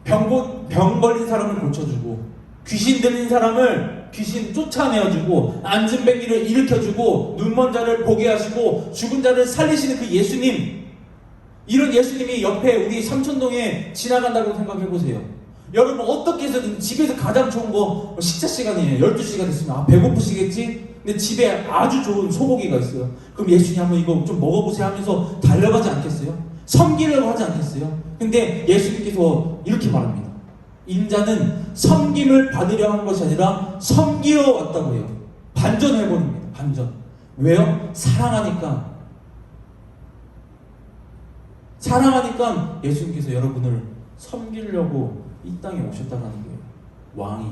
병 걸린 사람을 고쳐주고, 귀신 들린 사람을 귀신 쫓아내어주고, 안진뱅이를 일으켜주고, 눈먼 자를 보게 하시고, 죽은 자를 살리시는 그 예수님, 이런 예수님이 옆에 우리 삼천동에 지나간다고 생각해보세요. 여러분 어떻게 해서든 집에서 가장 좋은 거 식사 시간이에요. 12시가 됐으면 배고프시겠지? 근데 집에 아주 좋은 소고기가 있어요. 그럼 예수님 한번 이거 좀 먹어보세요 하면서 달려가지 않겠어요? 섬기려고 하지 않겠어요? 근데 예수님께서 이렇게 말합니다. 인자는 섬김을 받으려 한 것이 아니라 섬기러 왔다고 해요. 반전해버립니다. 반전. 왜요? 사랑하니까 예수님께서 여러분을 섬기려고 이 땅에 오셨다는 거예요. 왕이.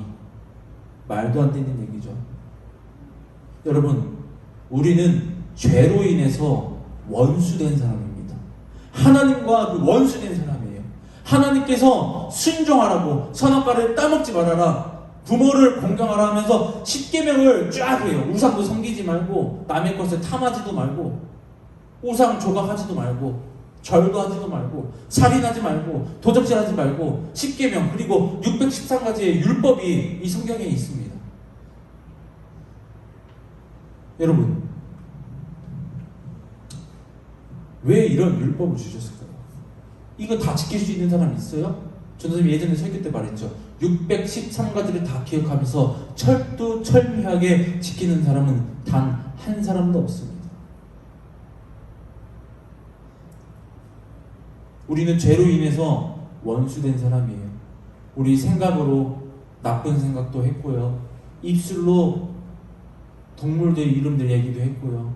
말도 안 되는 얘기죠. 여러분, 우리는 죄로 인해서 원수된 사람입니다. 하나님과 그 원수된 사람이에요. 하나님께서 순종하라고, 선악과를 따먹지 말아라, 부모를 공경하라 하면서 십계명을 쫙 해요. 우상도 섬기지 말고, 남의 것을 탐하지도 말고, 우상 조각하지도 말고, 절도 하지도 말고, 살인하지 말고, 도적질하지 말고, 십계명, 그리고 613가지의 율법이 이 성경에 있습니다. 여러분, 왜 이런 율법을 주셨을까요? 이거 다 지킬 수 있는 사람 있어요? 전도사님 예전에 설교 때 말했죠. 613가지를 다 기억하면서 철두철미하게 지키는 사람은 단 한 사람도 없습니다. 우리는 죄로 인해서 원수된 사람이에요. 우리 생각으로 나쁜 생각도 했고요. 입술로 동물들 이름들 얘기도 했고요.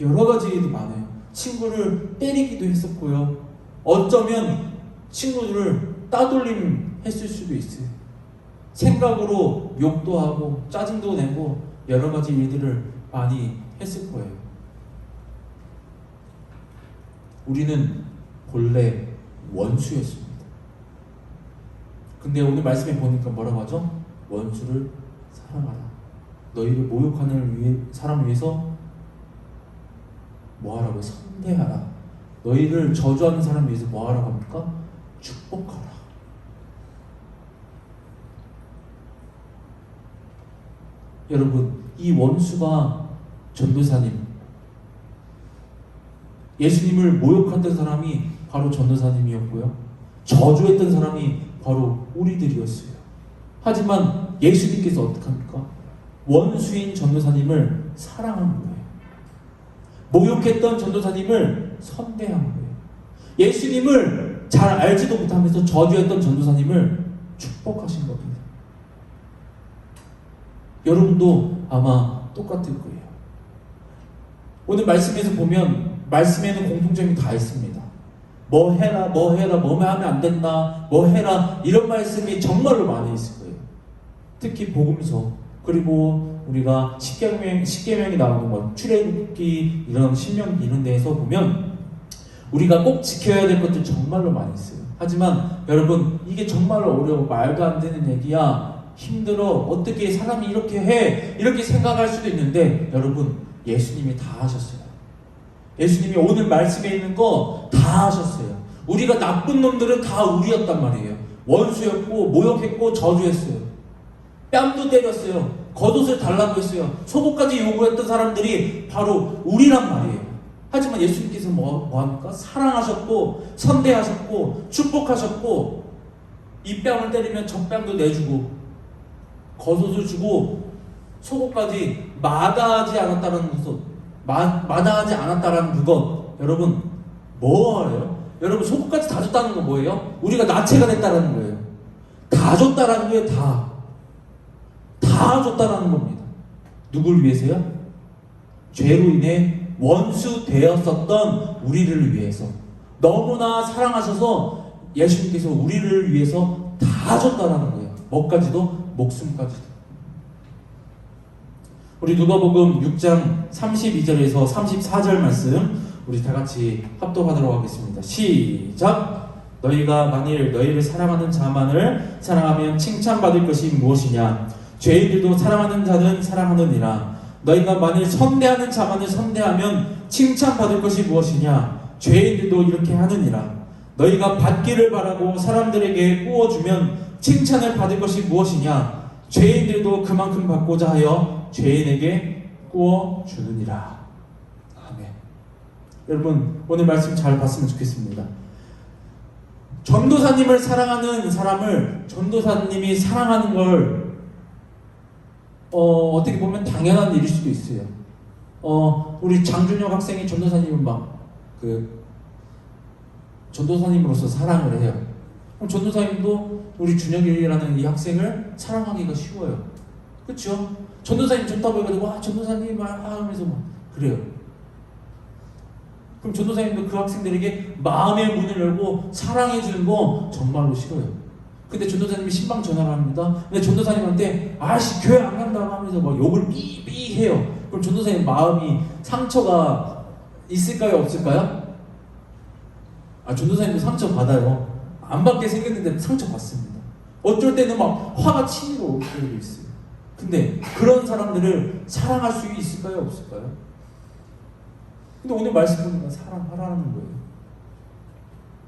여러 가지 일도 많아요. 친구를 때리기도 했었고요. 어쩌면 친구들을 따돌림 했을 수도 있어요. 생각으로 욕도 하고 짜증도 내고 여러 가지 일들을 많이 했을 거예요. 우리는 본래 원수였습니다. 근데 오늘 말씀에 보니까 뭐라고 하죠? 원수를 사랑하라. 너희를 모욕하는 사람 위해서 뭐하라고? 선대하라. 너희를 저주하는 사람 위해서 뭐하라고 합니까? 축복하라. 여러분, 이 원수가 전도사님, 예수님을 모욕했던 사람이 바로 전도사님이었고요. 저주했던 사람이 바로 우리들이었어요. 하지만 예수님께서 어떻게 합니까? 원수인 전도사님을 사랑한 거예요. 모욕했던 전도사님을 선대한 거예요. 예수님을 잘 알지도 못하면서 저주했던 전도사님을 축복하신 겁니다. 여러분도 아마 똑같을 거예요. 오늘 말씀에서 보면 말씀에는 공통점이 다 있습니다. 뭐 해라, 뭐 해라, 뭐 하면 안 된다, 뭐 해라, 이런 말씀이 정말로 많이 있을 거예요. 특히 복음서, 그리고 우리가 십계명이 나오는 것, 출애굽기, 이런 신명기 이런 데에서 보면 우리가 꼭 지켜야 될 것들 정말로 많이 있어요. 하지만 여러분, 이게 정말로 어려워. 말도 안 되는 얘기야. 힘들어. 어떻게 사람이 이렇게 해? 이렇게 생각할 수도 있는데 여러분, 예수님이 다 하셨어요. 예수님이 오늘 말씀에 있는 거 다 하셨어요. 우리가 나쁜 놈들은 다 우리였단 말이에요. 원수였고 모욕했고 저주했어요. 뺨도 때렸어요. 겉옷을 달라고 했어요. 속옷까지 요구했던 사람들이 바로 우리란 말이에요. 하지만 예수님께서 뭐합니까? 사랑하셨고 선대하셨고 축복하셨고, 이 뺨을 때리면 저 뺨도 내주고 겉옷을 주고 속옷까지 마다하지 않았다는 것은, 마다하지 않았다라는 그것, 여러분 뭐예요? 여러분, 속옷까지 다 줬다는 건 뭐예요? 우리가 나체가 됐다라는 거예요. 다 줬다라는 거예요. 다 줬다라는 겁니다. 누굴 위해서요? 죄로 인해 원수 되었었던 우리를 위해서. 너무나 사랑하셔서 예수님께서 우리를 위해서 다 줬다라는 거예요. 뭐까지도? 목숨까지도. 우리 누가복음 6장 32절에서 34절 말씀 우리 다 같이 합독하도록 하겠습니다. 시작! 너희가 만일 너희를 사랑하는 자만을 사랑하면 칭찬받을 것이 무엇이냐? 죄인들도 사랑하는 자는 사랑하느니라. 너희가 만일 선대하는 자만을 선대하면 칭찬받을 것이 무엇이냐? 죄인들도 이렇게 하느니라. 너희가 받기를 바라고 사람들에게 꾸어주면 칭찬을 받을 것이 무엇이냐? 죄인들도 그만큼 받고자 하여 죄인에게 꾸어주느니라. 아멘. 여러분 오늘 말씀 잘 봤으면 좋겠습니다. 전도사님을 사랑하는 사람을 전도사님이 사랑하는 걸 어떻게 보면 당연한 일일 수도 있어요. 우리 장준혁 학생이 전도사님을 전도사님으로서 사랑을 해요. 그럼 전도사님도 우리 준혁이라는 이 학생을 사랑하기가 쉬워요. 그렇죠? 전도사님 좋다고 해가지고 전도사님 하면서 그래요. 그럼 전도사님도 그 학생들에게 마음의 문을 열고 사랑해주는 거 정말로 싫어요. 근데 전도사님이 신방 전화를 합니다. 근데 전도사님한테 교회 안 간다고 하면서 욕을 삐삐 해요. 그럼 전도사님 마음이 상처가 있을까요? 없을까요? 전도사님도 상처 받아요. 안 받게 생겼는데 상처 받습니다. 어쩔 때는 막 화가 치밀어 올 때도 있어요. 근데 그런 사람들을 사랑할 수 있을까요? 없을까요? 근데 오늘 말씀 보니까 사랑하라는 거예요.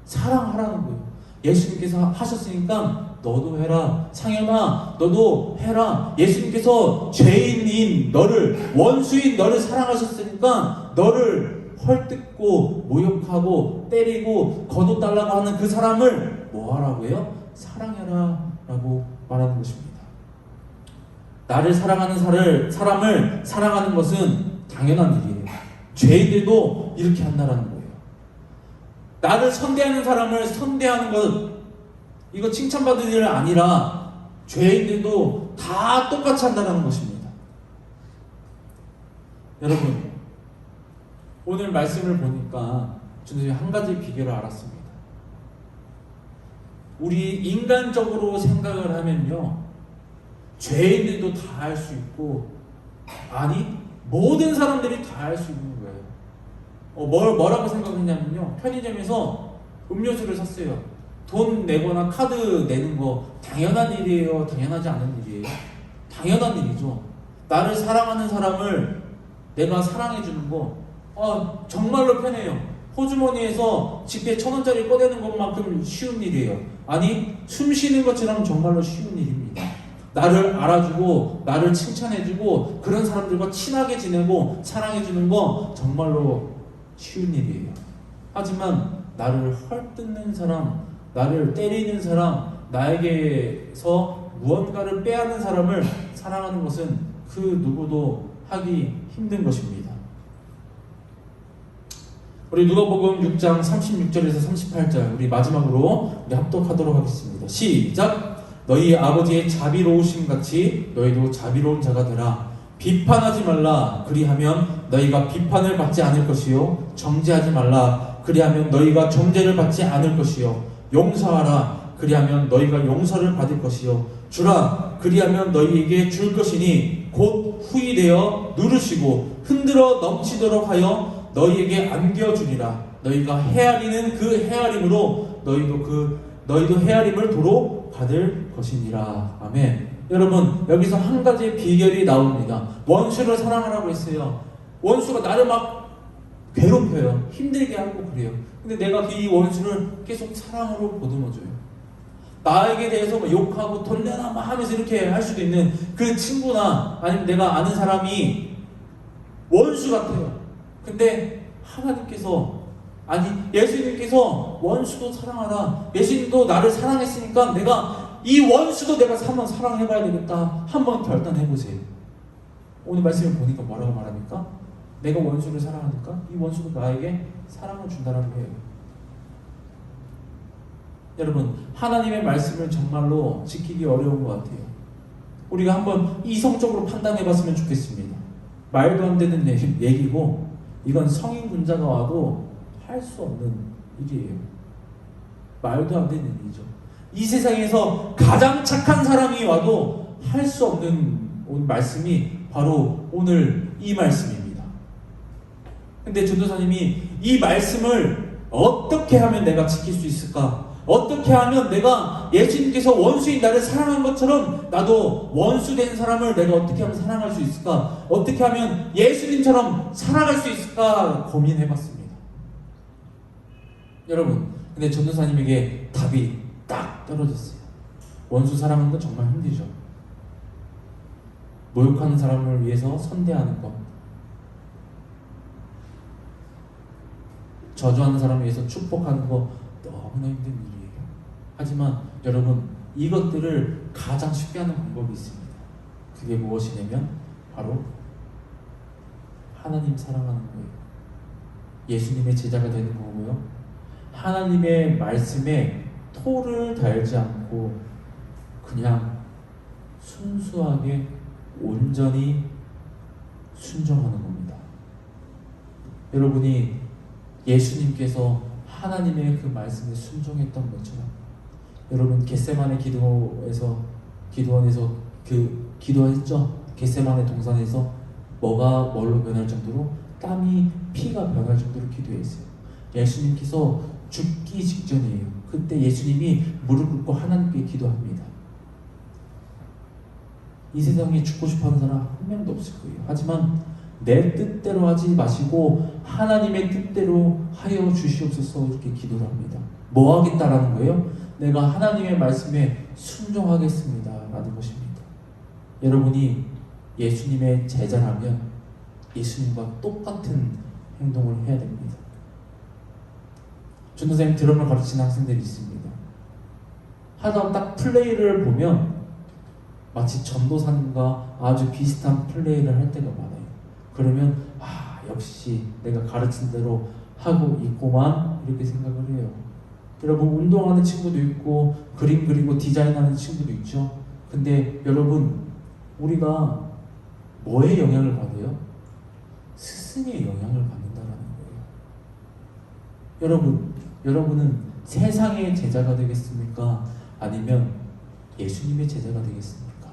사랑하라는 거예요. 예수님께서 하셨으니까 너도 해라. 상현아 너도 해라. 예수님께서 죄인인 너를, 원수인 너를 사랑하셨으니까 너를 헐뜯고 모욕하고 때리고 거둬달라고 하는 그 사람을 뭐 하라고 해요? 사랑해라 라고 말하는 것입니다. 나를 사랑하는 사람을 사랑하는 것은 당연한 일이에요. 죄인들도 이렇게 한다라는 거예요. 나를 선대하는 사람을 선대하는 것, 이거 칭찬받을 일 아니라 죄인들도 다 똑같이 한다는 것입니다. 여러분 오늘 말씀을 보니까 저는 한 가지 비결을 알았습니다. 우리 인간적으로 생각을 하면요, 죄인들도 다 할 수 있고, 모든 사람들이 다 할 수 있는 거예요. 뭐라고 생각했냐면요, 편의점에서 음료수를 샀어요. 돈 내거나 카드 내는 거 당연한 일이에요? 당연하지 않은 일이에요? 당연한 일이죠. 나를 사랑하는 사람을 내가 사랑해주는 거 정말로 편해요. 호주머니에서 지폐 1,000원짜리 꺼내는 것만큼 쉬운 일이에요. 숨 쉬는 것처럼 정말로 쉬운 일입니다. 나를 알아주고 나를 칭찬해주고 그런 사람들과 친하게 지내고 사랑해주는 거 정말로 쉬운 일이에요. 하지만 나를 헐뜯는 사람, 나를 때리는 사람, 나에게서 무언가를 빼앗는 사람을 사랑하는 것은 그 누구도 하기 힘든 것입니다. 우리 누가복음 6장 36절에서 38절 우리 마지막으로 우리 합독하도록 하겠습니다. 시작! 너희 아버지의 자비로우심 같이 너희도 자비로운 자가 되라. 비판하지 말라. 그리하면 너희가 비판을 받지 않을 것이요. 정죄하지 말라. 그리하면 너희가 정죄를 받지 않을 것이요. 용서하라. 그리하면 너희가 용서를 받을 것이요. 주라. 그리하면 너희에게 줄 것이니 곧 후이되어 누르시고 흔들어 넘치도록 하여 너희에게 안겨주리라. 너희가 헤아리는 그 헤아림으로 너희도 헤아림을 도로 받을 것이니라. 아멘. 여러분 여기서 한 가지 비결이 나옵니다. 원수를 사랑하라고 했어요. 원수가 나를 막 괴롭혀요. 힘들게 하고 그래요. 근데 내가 이 원수를 계속 사랑으로 보듬어줘요. 나에게 대해서 욕하고 돈 내놔 하면서 이렇게 할 수도 있는 그 친구나 아니면 내가 아는 사람이 원수 같아요. 근데 하나님께서 예수님께서 원수도 사랑하라. 예수님도 나를 사랑했으니까 내가 이 원수도 내가 한번 사랑해봐야 되겠다. 한번 결단해보세요. 오늘 말씀을 보니까 뭐라고 말합니까? 내가 원수를 사랑하니까 이 원수도 나에게 사랑을 준다는 거예요. 여러분 하나님의 말씀을 정말로 지키기 어려운 것 같아요. 우리가 한번 이성적으로 판단해봤으면 좋겠습니다. 말도 안 되는 얘기고 이건 성인 군자가 와도 할 수 없는 일이에요. 말도 안 되는 일이죠. 이 세상에서 가장 착한 사람이 와도 할 수 없는 온 말씀이 바로 오늘 이 말씀입니다. 근데 전도사님이 이 말씀을 어떻게 하면 내가 지킬 수 있을까? 어떻게 하면 내가 예수님께서 원수인 나를 사랑한 것처럼 나도 원수된 사람을 내가 어떻게 하면 사랑할 수 있을까? 어떻게 하면 예수님처럼 살아갈 수 있을까? 고민해봤습니다. 여러분, 근데 전도사님에게 답이 딱 떨어졌어요. 원수 사랑하는 건 정말 힘들죠. 모욕하는 사람을 위해서 선대하는 것, 저주하는 사람을 위해서 축복하는 거 너무나 힘든 일이에요. 하지만 여러분, 이것들을 가장 쉽게 하는 방법이 있습니다. 그게 무엇이냐면 바로 하나님 사랑하는 거예요. 예수님의 제자가 되는 거고요. 하나님의 말씀에 토를 달지 않고 그냥 순수하게 온전히 순종하는 겁니다. 여러분이 예수님께서 하나님의 그 말씀에 순종했던 것처럼 여러분 겟세마네 기도원에서 그 기도했죠. 겟세마네 동산에서 뭐가 뭘로 변할 정도로 땀이 피가 변할 정도로 기도했어요. 예수님께서 죽기 직전이에요. 그때 예수님이 무릎 꿇고 하나님께 기도합니다. 이 세상에 죽고 싶어하는 사람 한 명도 없을 거예요. 하지만 내 뜻대로 하지 마시고 하나님의 뜻대로 하여 주시옵소서 이렇게 기도를 합니다. 뭐 하겠다라는 거예요? 내가 하나님의 말씀에 순종하겠습니다 라는 것입니다. 여러분이 예수님의 제자라면 예수님과 똑같은 행동을 해야 됩니다. 전도사님 드럼을 가르치는 학생들이 있습니다. 하다 딱 플레이를 보면 마치 전도사님과 아주 비슷한 플레이를 할 때가 많아요. 그러면 역시 내가 가르친 대로 하고 있고만 이렇게 생각을 해요. 여러분 운동하는 친구도 있고 그림 그리고 디자인하는 친구도 있죠. 근데 여러분 우리가 뭐에 영향을 받아요? 스승의 영향을 받는다라는 거예요. 여러분은 세상의 제자가 되겠습니까? 아니면 예수님의 제자가 되겠습니까?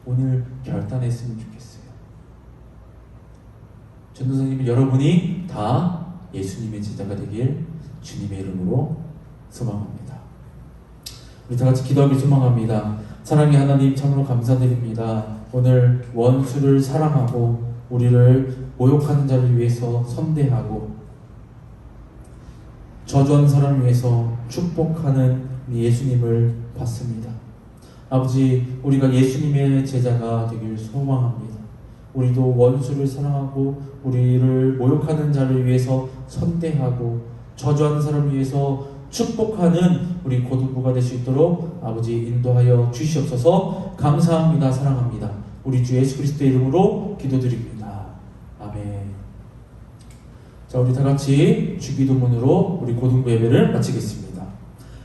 오늘 결단했으면 좋겠어요. 전도사님은 여러분이 다 예수님의 제자가 되길 주님의 이름으로 소망합니다. 우리 다 같이 기도하길 소망합니다. 사랑의 하나님 참으로 감사드립니다. 오늘 원수를 사랑하고 우리를 모욕하는 자를 위해서 선대하고 저주하는 사람을 위해서 축복하는 예수님을 봤습니다. 아버지, 우리가 예수님의 제자가 되길 소망합니다. 우리도 원수를 사랑하고 우리를 모욕하는 자를 위해서 선대하고 저주하는 사람을 위해서 축복하는 우리 고등부가 될 수 있도록 아버지 인도하여 주시옵소서. 감사합니다. 사랑합니다. 우리 주 예수 그리스도의 이름으로 기도드립니다. 아멘. 자, 우리 다 같이 주기도문으로 우리 고등부 예배를 마치겠습니다.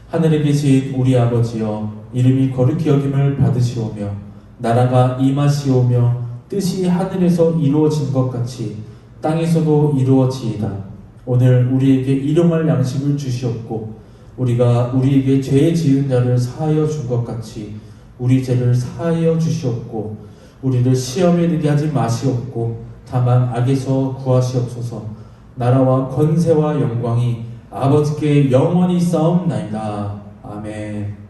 하늘에 계신 우리 아버지여, 이름이 거룩히 여김을 받으시오며 나라가 임하시오며 뜻이 하늘에서 이루어진 것 같이 땅에서도 이루어지이다. 오늘 우리에게 일용할 양식을 주시옵고 우리가 우리에게 죄 지은 자를 사하여 준 것 같이 우리 죄를 사하여 주시옵고 우리를 시험에 들게 하지 마시옵고 다만 악에서 구하시옵소서. 나라와 권세와 영광이 아버지께 영원히 싸움나이다. 아멘.